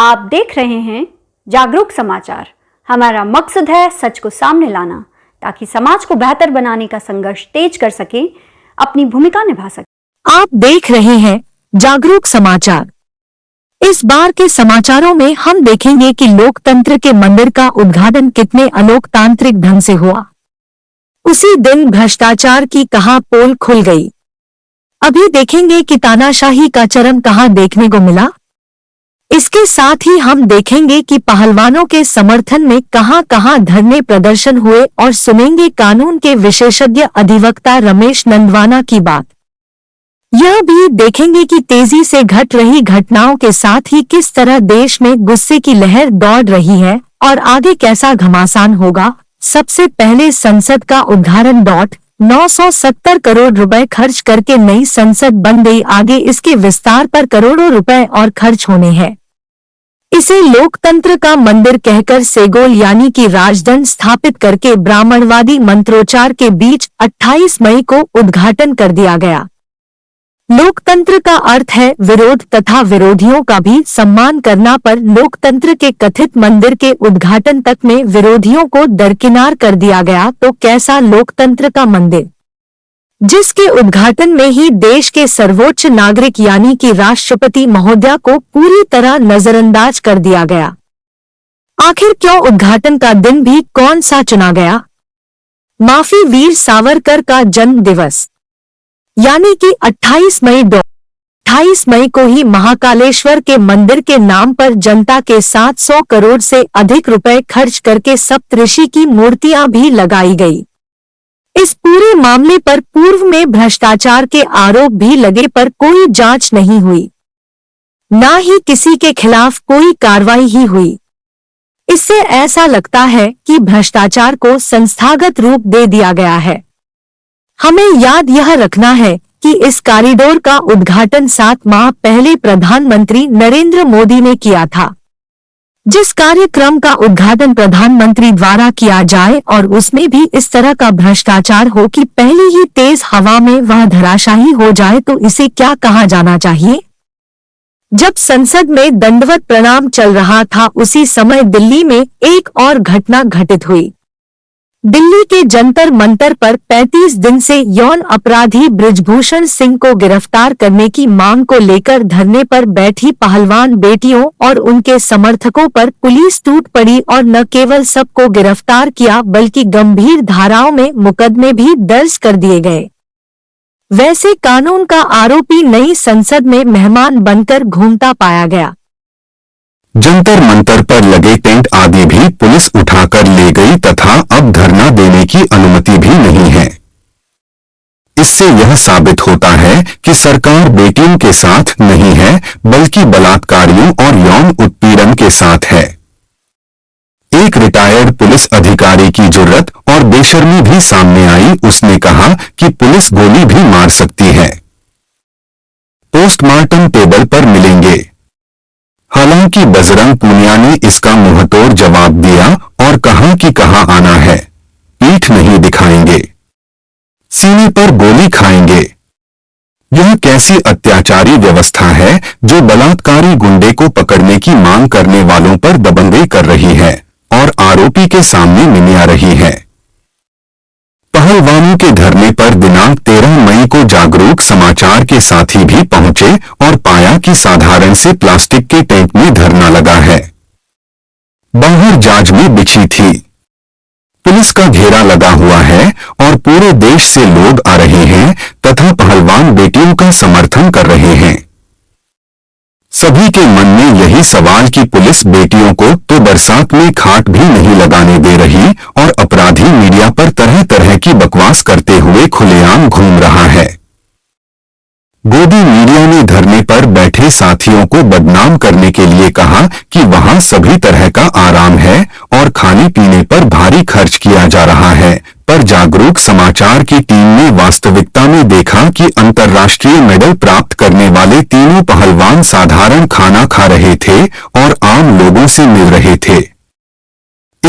आप देख रहे हैं जागरूक समाचार। हमारा मकसद है सच को सामने लाना, ताकि समाज को बेहतर बनाने का संघर्ष तेज कर सके, अपनी भूमिका निभा सके। आप देख रहे हैं जागरूक समाचार। इस बार के समाचारों में हम देखेंगे कि लोकतंत्र के मंदिर का उद्घाटन कितने अलोकतांत्रिक ढंग से हुआ। उसी दिन भ्रष्टाचार की कहां पोल खुल गई। अभी देखेंगे कि तानाशाही का चरम कहां देखने को मिला। इसके साथ ही हम देखेंगे कि पहलवानों के समर्थन में कहां कहां धरने प्रदर्शन हुए और सुनेंगे कानून के विशेषज्ञ अधिवक्ता रमेश नंदवाना की बात। यह भी देखेंगे कि तेजी से घट रही घटनाओं के साथ ही किस तरह देश में गुस्से की लहर दौड़ रही है और आगे कैसा घमासान होगा। सबसे पहले संसद का उद्घाटन 970 करोड़ रुपए खर्च करके नई संसद बन गई। आगे इसके विस्तार पर करोड़ों रुपए और खर्च होने हैं। इसे लोकतंत्र का मंदिर कहकर सेगोल यानी कि राजदंड स्थापित करके ब्राह्मणवादी मंत्रोच्चार के बीच 28 मई को उद्घाटन कर दिया गया। लोकतंत्र का अर्थ है विरोध तथा विरोधियों का भी सम्मान करना, पर लोकतंत्र के कथित मंदिर के उद्घाटन तक में विरोधियों को दरकिनार कर दिया गया, तो कैसा लोकतंत्र का मंदिर, जिसके उद्घाटन में ही देश के सर्वोच्च नागरिक यानी कि राष्ट्रपति महोदया को पूरी तरह नजरअंदाज कर दिया गया। आखिर क्यों उद्घाटन का दिन भी कौन सा चुना गया? माफी, वीर सावरकर का जन्म दिवस यानी कि 28 मई को ही महाकालेश्वर के मंदिर के नाम पर जनता के 700 करोड़ से अधिक रुपए खर्च करके सप्तऋषि की मूर्तियां भी लगाई गई। इस पूरे मामले पर पूर्व में भ्रष्टाचार के आरोप भी लगे, पर कोई जांच नहीं हुई, ना ही किसी के खिलाफ कोई कार्रवाई ही हुई। इससे ऐसा लगता है कि भ्रष्टाचार को संस्थागत रूप दे दिया गया है। हमें याद यह रखना है कि इस कॉरिडोर का उद्घाटन 7 माह पहले प्रधानमंत्री नरेंद्र मोदी ने किया था। जिस कार्यक्रम का उद्घाटन प्रधानमंत्री द्वारा किया जाए और उसमें भी इस तरह का भ्रष्टाचार हो कि पहले ही तेज हवा में वह धराशायी हो जाए, तो इसे क्या कहा जाना चाहिए? जब संसद में दंडवत प्रणाम चल रहा था, उसी समय दिल्ली में एक और घटना घटित हुई। दिल्ली के जंतर मंतर पर 35 दिन से यौन अपराधी बृजभूषण सिंह को गिरफ्तार करने की मांग को लेकर धरने पर बैठी पहलवान बेटियों और उनके समर्थकों पर पुलिस टूट पड़ी और न केवल सबको गिरफ्तार किया, बल्कि गंभीर धाराओं में मुकदमे भी दर्ज कर दिए गए। वैसे कानून का आरोपी नई संसद में मेहमान बनकर घूमता पाया गया। जंतर मंतर पर लगे टेंट आदि भी पुलिस उठाकर ले गई तथा अब धरना देने की अनुमति भी नहीं है। इससे यह साबित होता है कि सरकार बेटियों के साथ नहीं है, बल्कि बलात्कारियों और यौन उत्पीड़न के साथ है। एक रिटायर्ड पुलिस अधिकारी की जुर्रत और बेशर्मी भी सामने आई। उसने कहा कि पुलिस गोली भी मार सकती है। पोस्टमार्टम टेबल पर मिलेंगे। हालांकि बजरंग पूनिया ने इसका मुंहतोड़ जवाब दिया और कहा कि कहां आना है, पीठ नहीं दिखाएंगे, सीने पर गोली खाएंगे। यह कैसी अत्याचारी व्यवस्था है जो बलात्कारी गुंडे को पकड़ने की मांग करने वालों पर दबंगई कर रही है और आरोपी के सामने निमिया रही है। पहलवानों के धरने पर दिनांक 13 मई को जागरूक समाचार के साथी भी पहुंचे और पाया कि साधारण से प्लास्टिक के टेंट में धरना लगा है। बाहर जाजमें बिछी थी, पुलिस का घेरा लगा हुआ है और पूरे देश से लोग आ रहे हैं तथा पहलवान बेटियों का समर्थन कर रहे हैं। सभी के मन में यही सवाल कि पुलिस बेटियों को तो बरसात में खाट भी नहीं लगाने दे रही और अपराधी मीडिया पर तरह तरह की बकवास करते हुए खुलेआम घूम रहा है। गोदी मीडिया ने धरने पर बैठे साथियों को बदनाम करने के लिए कहा कि वहां सभी तरह का आराम है और खाने पीने पर भारी खर्च किया जा रहा है, पर जागरूक समाचार की टीम ने वास्तविकता में देखा कि अंतर्राष्ट्रीय मेडल प्राप्त करने वाले तीनों पहलवान साधारण खाना खा रहे थे और आम लोगों से मिल रहे थे।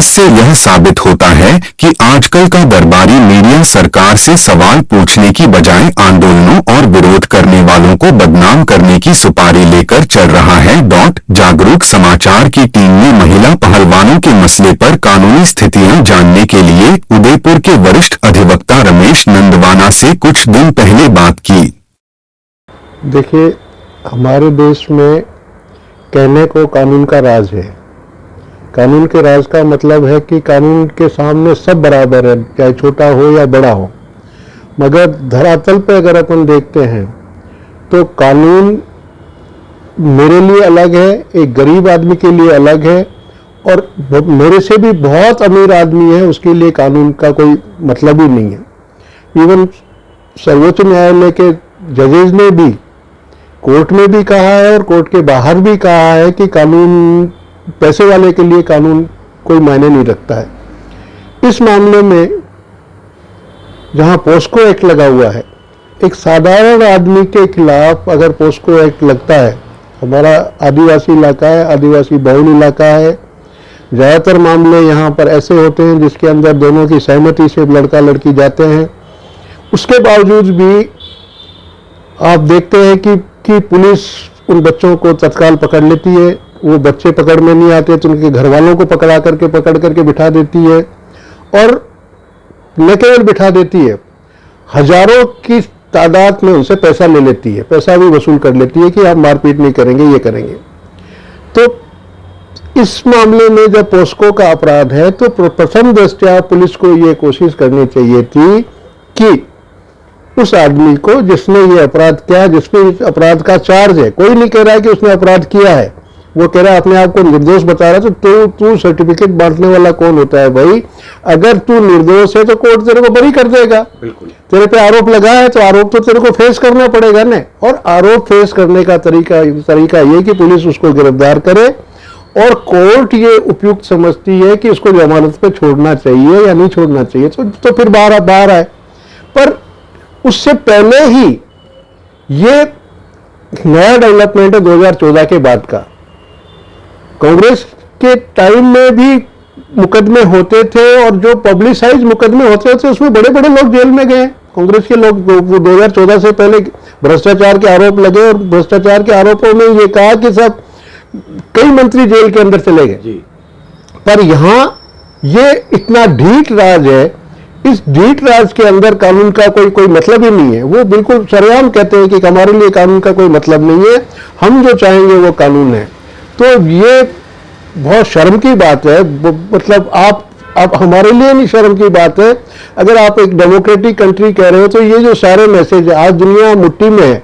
इससे यह साबित होता है कि आजकल का दरबारी मीडिया सरकार से सवाल पूछने की बजाय आंदोलनों और विरोध करने वालों को बदनाम करने की सुपारी लेकर चल रहा है। जागरूक समाचार की टीम ने महिला पहलवानों के मसले पर कानूनी स्थितियां जानने के लिए उदयपुर के वरिष्ठ अधिवक्ता रमेश नंदवाना से कुछ दिन पहले बात की। देखिए, हमारे देश में कहने को कानून का राज है। कानून के राज का मतलब है कि कानून के सामने सब बराबर है, चाहे छोटा हो या बड़ा हो। मगर धरातल पे अगर अपन देखते हैं तो कानून मेरे लिए अलग है, एक गरीब आदमी के लिए अलग है, और मेरे से भी बहुत अमीर आदमी है उसके लिए कानून का कोई मतलब ही नहीं है। इवन सर्वोच्च न्यायालय के जजेज ने भी कोर्ट में भी कहा है और कोर्ट के बाहर भी कहा है कि कानून, पैसे वाले के लिए कानून कोई मायने नहीं रखता है। इस मामले में जहां पोस्को एक्ट लगा हुआ है, एक साधारण आदमी के खिलाफ अगर पोस्को एक्ट लगता है, हमारा आदिवासी इलाका है, आदिवासी बहुल इलाका है, ज़्यादातर मामले यहाँ पर ऐसे होते हैं जिसके अंदर दोनों की सहमति से लड़का लड़की जाते हैं। उसके बावजूद भी आप देखते हैं कि पुलिस उन बच्चों को तत्काल पकड़ लेती है। वो बच्चे पकड़ में नहीं आते तो उनके घर वालों को पकड़ करके बिठा देती है, और न केवल बिठा देती है, हजारों की तादाद में उनसे पैसा ले लेती है, पैसा भी वसूल कर लेती है कि आप मारपीट नहीं करेंगे, ये करेंगे। तो इस मामले में जब पोस्को का अपराध है तो प्रथम दृष्टया पुलिस को ये कोशिश करनी चाहिए थी कि उस आदमी को जिसने ये अपराध किया, जिसपे अपराध का चार्ज है, कोई नहीं कह रहा है कि उसने अपराध किया है, वो कह रहा है अपने आप को निर्दोष बता रहा है, तो तू सर्टिफिकेट बांटने वाला कौन होता है भाई? अगर तू निर्दोष है तो कोर्ट तेरे को बरी कर देगा। बिल्कुल। तेरे पे आरोप लगा है तो आरोप तो तेरे को फेस करना पड़ेगा ना। और आरोप फेस करने का तरीका ये कि पुलिस उसको गिरफ्तार करे, और कोर्ट ये उपयुक्त समझती है कि उसको जमानत पे छोड़ना चाहिए या नहीं छोड़ना चाहिए, तो फिर बाहर आए। पर उससे पहले ही ये नया डेवलपमेंट है 2014 के बाद का। कांग्रेस के टाइम में भी मुकदमे होते थे, और जो पब्लिसाइज मुकदमे होते थे उसमें बड़े बड़े लोग जेल में गए। कांग्रेस के लोग 2014 से पहले भ्रष्टाचार के आरोप लगे, और भ्रष्टाचार के आरोपों में ये कहा कि सब कई मंत्री जेल के अंदर चले गए। पर यहां ये इतना ढीठ राज है, इस ढीठ राज के अंदर कानून का कोई मतलब ही नहीं है। वो बिल्कुल सरेआम कहते हैं कि हमारे लिए कानून का कोई मतलब नहीं है, हम जो चाहेंगे वो कानून है। तो ये बहुत शर्म की बात है। मतलब आप हमारे लिए नहीं शर्म की बात है। अगर आप एक डेमोक्रेटिक कंट्री कह रहे हो तो ये जो सारे मैसेज है, आज दुनिया मुट्ठी में है,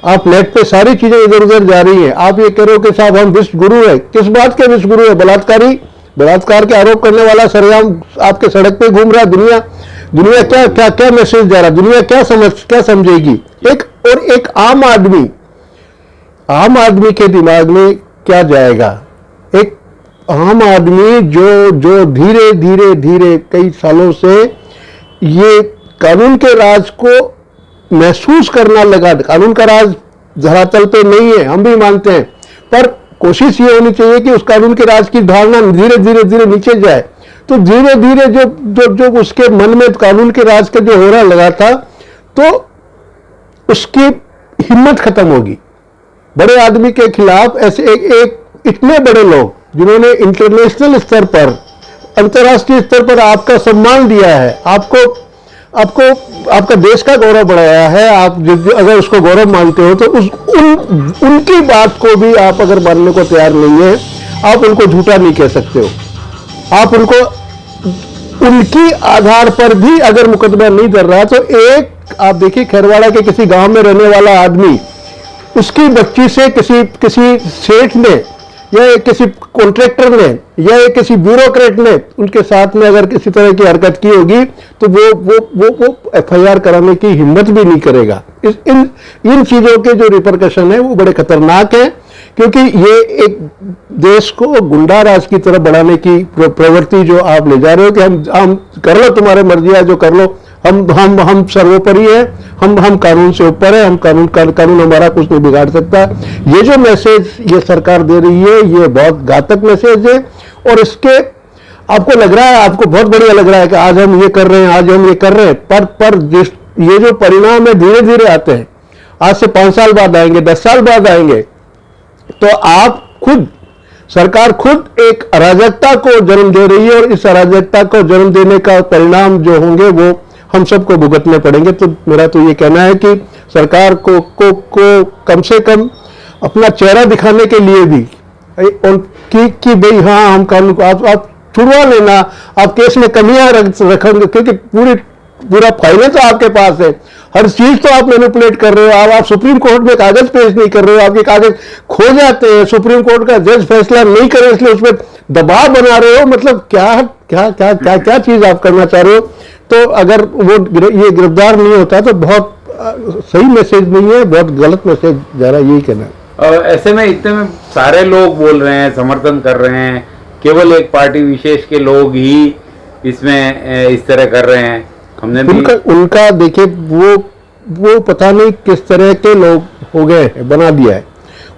आप नेट पे सारी चीजें इधर उधर जा रही हैं, आप ये कह रहे हो कि साहब हम विश्व गुरु है। किस बात के विश्व गुरु है? बलात्कार के आरोप करने वाला सरेआम आपके सड़क पे घूम रहा है। दुनिया क्या मैसेज जा रहा है? दुनिया क्या समझेगी? एक आम आदमी के दिमाग में क्या जाएगा? एक आम आदमी जो धीरे धीरे कई सालों से ये कानून के राज को महसूस करना लगा। कानून का राज धरातल पे नहीं है, हम भी मानते हैं, पर कोशिश ये होनी चाहिए कि उस कानून के राज की धारणा धीरे धीरे नीचे जाए। तो धीरे धीरे जो उसके मन में कानून के राज का जो हो रहा लगा था, तो उसकी हिम्मत खत्म होगी। बड़े आदमी के खिलाफ ऐसे एक इतने बड़े लोग जिन्होंने इंटरनेशनल स्तर पर, अंतर्राष्ट्रीय स्तर पर आपका सम्मान दिया है, आपका देश का गौरव बढ़ाया है, आप अगर उसको गौरव मानते हो तो उनकी बात को भी आप अगर मानने को तैयार नहीं है, आप उनको झूठा नहीं कह सकते हो। आप उनकी आधार पर भी अगर मुकदमा नहीं कर रहा, तो आप देखिए खैरवाड़ा के किसी गांव में रहने वाला आदमी, उसकी बच्ची से किसी सेठ ने या किसी कॉन्ट्रैक्टर ने या किसी ब्यूरोक्रेट ने उनके साथ में अगर किसी तरह की हरकत की होगी, तो वो एफआईआर कराने की हिम्मत भी नहीं करेगा। इन चीजों के जो रिपरकशन है वो बड़े खतरनाक हैं, क्योंकि ये एक देश को गुंडा राज की तरफ बढ़ाने की प्रवृत्ति जो आप ले जा रहे हो कि हम कर लो, तुम्हारे मर्जी है जो कर लो, हम सर्वोपरि है, हम कानून से ऊपर है, हम कानून हमारा कुछ नहीं बिगाड़ सकता। ये जो मैसेज ये सरकार दे रही है, ये बहुत घातक मैसेज है, और इसके आपको लग रहा है, आपको बहुत बढ़िया लग रहा है कि आज हम ये कर रहे हैं, आज हम ये कर रहे हैं, पर ये जो परिणाम है धीरे धीरे आते हैं। आज से 5 साल बाद आएंगे, 10 साल बाद आएंगे, तो आप खुद, सरकार खुद एक अराजकता को जन्म दे रही है और इस अराजकता को जन्म देने का परिणाम जो होंगे वो हम सबको भुगतने पड़ेंगे। तो मेरा तो ये कहना है कि सरकार को कम से कम अपना चेहरा दिखाने के लिए भी कि भाई हाँ हम कानून, आप छुड़वा लेना, आप केस में कमियां रखेंगे, क्योंकि पूरा फाइल तो आपके पास है, हर चीज तो आप मैनिपुलेट कर रहे हो। आप सुप्रीम कोर्ट में कागज पेश नहीं कर रहे हो, आपके कागज खो जाते हैं, सुप्रीम कोर्ट का जज फैसला नहीं करे इसलिए उस पर दबाव बना रहे हो। मतलब क्या क्या क्या क्या क्या चीज आप करना चाह रहे हो। तो अगर वो ये गिरफ्तार नहीं होता तो बहुत सही मैसेज नहीं है, बहुत गलत मैसेज जा रहा है, यही कहना है। और ऐसे में इतने में सारे लोग बोल रहे हैं, समर्थन कर रहे हैं, केवल एक पार्टी विशेष के लोग ही इसमें इस तरह कर रहे हैं। हमने भी उनका देखिए वो पता नहीं किस तरह के लोग हो गए हैं, बना दिया है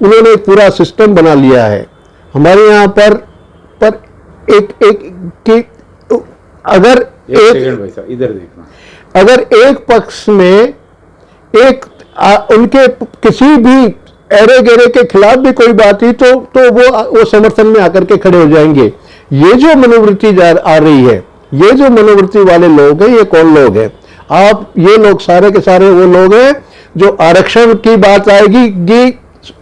उन्होंने, एक पूरा सिस्टम बना लिया है हमारे यहाँ पर एक कि अगर एक सेकंड भाई साहब इधर देखना, अगर एक पक्ष में उनके किसी भी एरे गेरे के खिलाफ भी कोई बात ही तो वो समर्थन में आकर के खड़े हो जाएंगे। ये जो मनोवृत्ति आ रही है, ये जो मनोवृत्ति वाले लोग हैं, ये कौन लोग हैं? आप ये लोग सारे के सारे वो लोग हैं जो आरक्षण की बात आएगी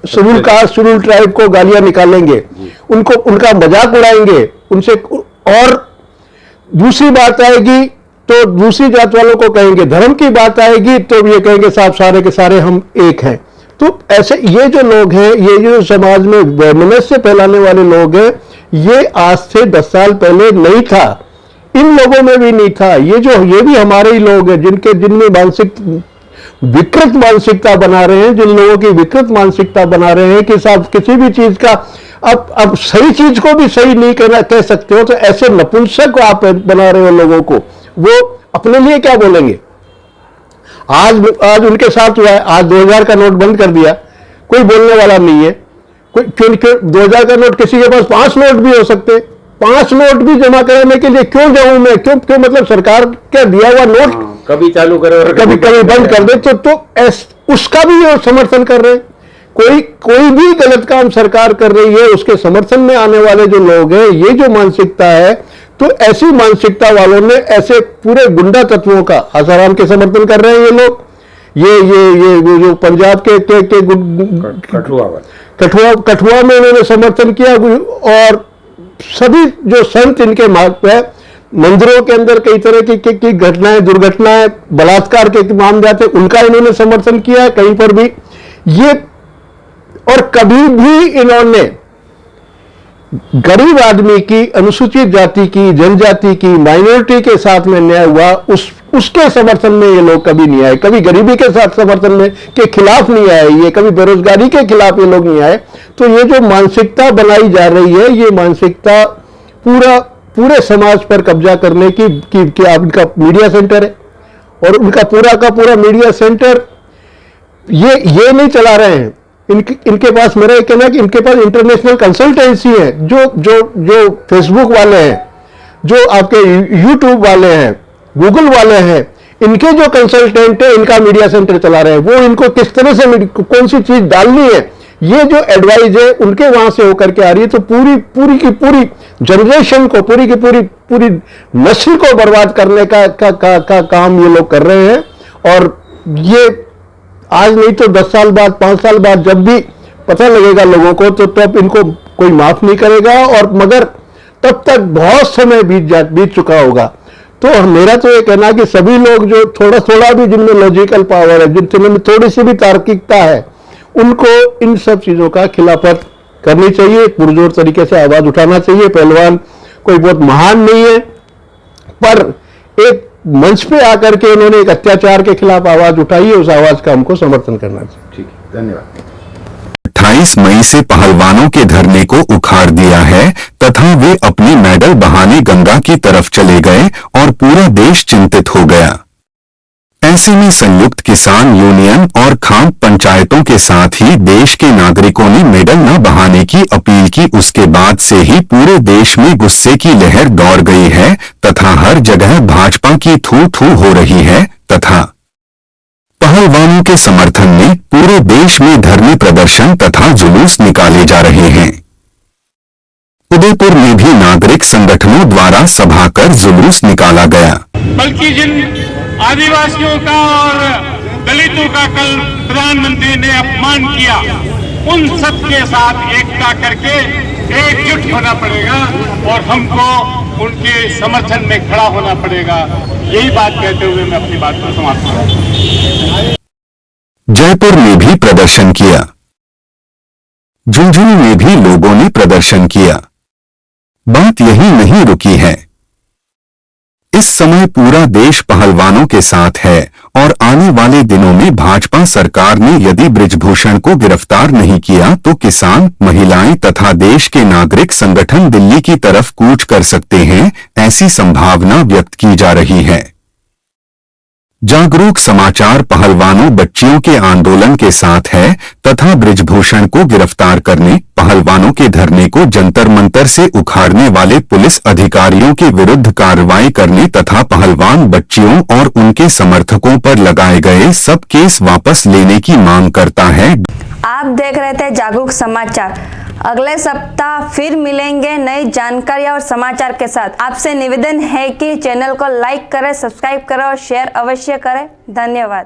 शेड्यूल कास्ट शेड्यूल ट्राइब को गालियां निकालेंगे, उनको उनका मजाक उड़ाएंगे उनसे, और दूसरी बात आएगी तो दूसरी जात वालों को कहेंगे, धर्म की बात आएगी तो ये कहेंगे साहब सारे के सारे हम एक हैं। तो ऐसे ये जो लोग हैं, ये जो समाज में वैमनस्य फैलाने वाले लोग हैं, ये आज से 10 साल पहले नहीं था, इन लोगों में भी नहीं था। ये भी हमारे ही लोग हैं जिनमें विकृत मानसिकता बना रहे हैं, जिन लोगों की विकृत मानसिकता बना रहे हैं कि साहब किसी भी चीज का अब सही चीज को भी सही नहीं कह सकते हो, तो ऐसे नपुंसक आप बना रहे हो लोगों को। वो अपने लिए क्या बोलेंगे? आज उनके साथ हुआ है, आज 2000 का नोट बंद कर दिया, कोई बोलने वाला नहीं है। क्यों 2000 का नोट, किसी के पास 5 नोट भी हो सकते, 5 नोट भी जमा कराने के लिए क्यों जाऊं मैं? क्यों मतलब सरकार क्या दिया हुआ नोट कभी चालू करे और कभी बंद कर दे, तो उसका भी वो समर्थन कर रहे हैं। कोई भी गलत काम सरकार कर रही है उसके समर्थन में आने वाले जो लोग हैं, ये जो मानसिकता है, तो ऐसी मानसिकता वालों ने ऐसे पूरे गुंडा तत्वों का आसाराम के समर्थन कर रहे हैं ये लोग। ये जो पंजाब के कठुआ में इन्होंने समर्थन किया, और सभी जो संत इनके मार्ग पे, मंदिरों के अंदर कई तरह की घटनाएं, दुर्घटनाएं, बलात्कार के मामले जाते, उनका इन्होंने समर्थन किया कहीं पर भी ये। और कभी भी इन्होंने गरीब आदमी की, अनुसूचित जाति की, जनजाति की, माइनॉरिटी के साथ में न्याय हुआ उसके समर्थन में ये लोग कभी नहीं आए, कभी गरीबी के साथ समर्थन में के खिलाफ नहीं आए, ये कभी बेरोजगारी के खिलाफ ये लोग नहीं आए। तो ये जो मानसिकता बनाई जा रही है, ये मानसिकता पूरे समाज पर कब्जा करने की उनका मीडिया सेंटर है, और उनका पूरा का पूरा मीडिया सेंटर ये नहीं चला रहे हैं। इनके पास, मेरा ये कहना है कि इनके पास इंटरनेशनल कंसल्टेंसी है, जो फेसबुक वाले हैं, जो आपके यूट्यूब वाले हैं, गूगल वाले हैं, इनके जो कंसल्टेंट है, इनका मीडिया सेंटर चला रहे हैं। वो इनको किस तरह से कौन सी चीज डालनी है, ये जो एडवाइस है उनके वहां से होकर के आ रही है। तो पूरी की पूरी जनरेशन को, पूरी की पूरी नस्ल को बर्बाद करने का काम ये लोग कर रहे हैं। और ये आज नहीं तो 10 साल बाद, 5 साल बाद जब भी पता लगेगा लोगों को, तो तब इनको कोई माफ नहीं करेगा, और मगर तब तक बहुत समय बीत चुका होगा। तो मेरा तो ये कहना कि सभी लोग जो थोड़ा भी जिनमें लॉजिकल पावर है, जिनमें थोड़ी सी भी तार्किकता है, उनको इन सब चीजों का खिलाफत करनी चाहिए, पुरजोर तरीके से आवाज उठाना चाहिए। पहलवान कोई बहुत महान नहीं है, पर एक मंच पे आकर के उन्होंने एक अत्याचार के खिलाफ आवाज उठाई है, उस आवाज का हमको समर्थन करना चाहिए। ठीक है, धन्यवाद। 28 मई से पहलवानों के धरने को उखाड़ दिया है तथा वे अपनी मेडल बहाने गंगा की तरफ चले गए और पूरा देश चिंतित हो गया। ऐसे में संयुक्त किसान यूनियन और खाप पंचायतों के साथ ही देश के नागरिकों ने मेडल न बहाने की अपील की। उसके बाद से ही पूरे देश में गुस्से की लहर दौड़ गई है तथा हर जगह भाजपा की थू-थू हो रही है तथा पहलवानों के समर्थन में पूरे देश में धरने प्रदर्शन तथा जुलूस निकाले जा रहे हैं। उदयपुर में भी नागरिक संगठनों द्वारा सभा कर जुलूस निकाला गया। बल्कि जिन आदिवासियों का और दलितों का कल प्रधानमंत्री ने अपमान किया, उन सब के साथ एकता करके एकजुट होना पड़ेगा और हमको उनके समर्थन में खड़ा होना पड़ेगा। यही बात कहते हुए मैं अपनी बात को समाप्त करूं। जयपुर में भी प्रदर्शन किया। झुंझुनू में भी लोगों ने प्रदर्शन किया। बात यही नहीं रुकी है। इस समय पूरा देश पहलवानों के साथ है और आने वाले दिनों में भाजपा सरकार ने यदि बृजभूषण को गिरफ्तार नहीं किया तो किसान, महिलाएं तथा देश के नागरिक संगठन दिल्ली की तरफ कूच कर सकते हैं, ऐसी संभावना व्यक्त की जा रही है। जागरूक समाचार पहलवानों बच्चियों के आंदोलन के साथ है तथा बृजभूषण को गिरफ्तार करने, पहलवानों के धरने को जंतर मंतर से उखाड़ने वाले पुलिस अधिकारियों के विरुद्ध कार्रवाई करने तथा पहलवान बच्चियों और उनके समर्थकों पर लगाए गए सब केस वापस लेने की मांग करता है। आप देख रहे थे जागरूक समाचार। अगले सप्ताह फिर मिलेंगे नई जानकारी और समाचार के साथ। आपसे निवेदन है कि चैनल को लाइक करें, सब्सक्राइब करें और शेयर अवश्य करें। धन्यवाद।